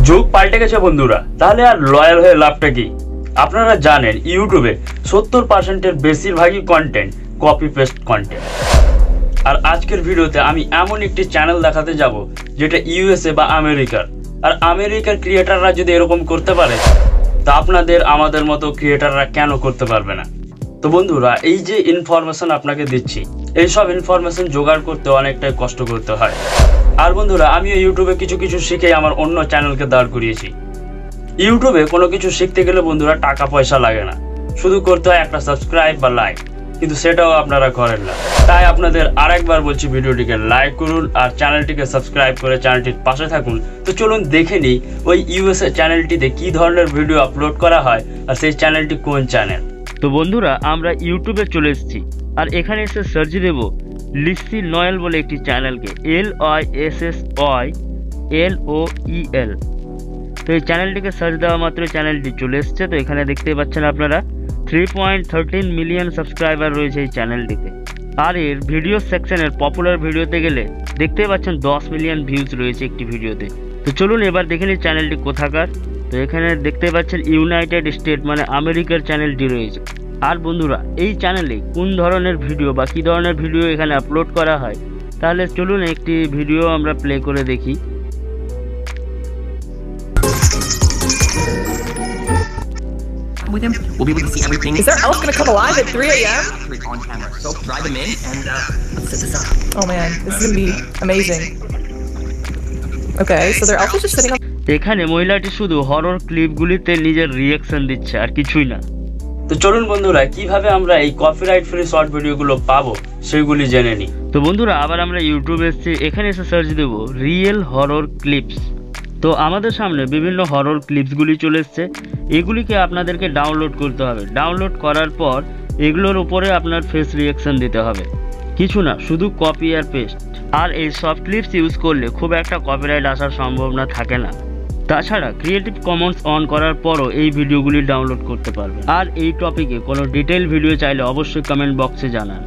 যুগ পাল্টে গেছে বন্ধুরা, তাহলে আর লয়াল হয়ে লাভটা কি? আপনারা জানেন ইউটিউবে 70%-এর বেশিরভাগই কন্টেন্ট কপি পেস্ট কন্টেন্ট। আর আজকের ভিডিওতে আমি এমন একটি চ্যানেল দেখাতে যাব যেটা ইউএসএ বা আমেরিকার। আর আমেরিকার ক্রিয়েটাররা যদি এরকম করতে পারে, তা আপনাদের আমাদের মতো ক্রিয়েটাররা কেন করতে পারবে না? তো বন্ধুরা, এই যে ইনফরমেশন আপনাকে দিচ্ছি, এইসব ইনফরমেশন জোগাড় করতে অনেকটাই কষ্ট করতে হয়। আর বন্ধুরা, আমিও ইউটিউবে কিছু শিখে আমার অন্য চ্যানেলকে দাঁড় করিয়েছি। ইউটিউবে কোনো কিছু শিখতে গেলে বন্ধুরা টাকা পয়সা লাগে না, শুধু করতে হয় একটা সাবস্ক্রাইব বা লাইক, কিন্তু সেটাও আপনারা করেন না। তাই আপনাদের আরেকবার বলছি, ভিডিওটিকে লাইক করুন আর চ্যানেলটিকে সাবস্ক্রাইব করে চ্যানেলটির পাশে থাকুন। তো চলুন দেখে নিই ওই ইউএসএ চ্যানেলটিতে কী ধরনের ভিডিও আপলোড করা হয় আর সেই চ্যানেলটি কোন চ্যানেল। তো বন্ধুরা, আমরা ইউটিউবে চলে এসেছি আর এখানে এসে সার্চ দেব লিসি নয়েল বলে একটি চ্যানেলকে, LISSOYLOEL। তো এই চ্যানেলটিকে সার্চ দেওয়া মাত্র চ্যানেলটি চলে এসছে। তো এখানে দেখতে পাচ্ছেন আপনারা 3.13 মিলিয়ন সাবস্ক্রাইবার রয়েছে এই চ্যানেলটিতে। আর এর ভিডিও সেকশনের পপুলার ভিডিওতে গেলে দেখতে পাচ্ছেন 10 মিলিয়ন ভিউজ রয়েছে একটি ভিডিওতে। তো চলুন এবার দেখে নিই চ্যানেলটি কোথাকার। তো এখানে দেখতে পাচ্ছেন ইউনাইটেড স্টেট মানে আমেরিকার চ্যানেলটি রয়েছে। আর বন্ধুরা, এই চ্যানেলে কোন ধরনের ভিডিও বা কী ধরনের ভিডিও এখানে আপলোড করা হয়, তাহলে চলুন একটি ভিডিও আমরা প্লে করে দেখি। With him, we'll be able to see everything. Is their elf gonna come alive at 3 a.m.? On camera. So drive them in and let's set this up. Oh man, this is gonna be amazing. Okay, so their elf is just sitting on. এখানে মহিলাটি শুধু horror ক্লিপগুলিতে নিজের reaction দিচ্ছে আর কিছুই না। তো চলুন বন্ধুরা, কিভাবে আমরা এই কপিরাইট ফ্রি শর্ট ভিডিওগুলো পাবো সেগুলি জেনে নিই। তো বন্ধুরা, আবার আমরা ইউটিউবে এসেছি, এখানে এসে সার্চ দেব রিয়েল হরর ক্লিপস। তো আমাদের সামনে বিভিন্ন হরর ক্লিপসগুলি চলে এসছে। এগুলিকে আপনাদেরকে ডাউনলোড করতে হবে। ডাউনলোড করার পর এগুলোর উপরে আপনার ফেস রিঅ্যাকশন দিতে হবে, কিছু না, শুধু কপি আর পেস্ট। আর এই সব ক্লিপস ইউজ করলে খুব একটা কপিরাইট আসার সম্ভাবনা থাকে না। তাছাড়া ক্রিয়েটিভ কমন্স অন করার পরও এই ভিডিওগুলি ডাউনলোড করতে পারবেন। আর এই টপিকে কোনো ডিটেইল ভিডিও চাইলে অবশ্যই কমেন্ট বক্সে জানান।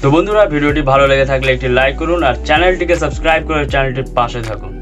তো বন্ধুরা, ভিডিওটি ভালো লেগে থাকলে একটি লাইক করুন আর চ্যানেলটিকে সাবস্ক্রাইব করে চ্যানেলটির পাশে থাকুন।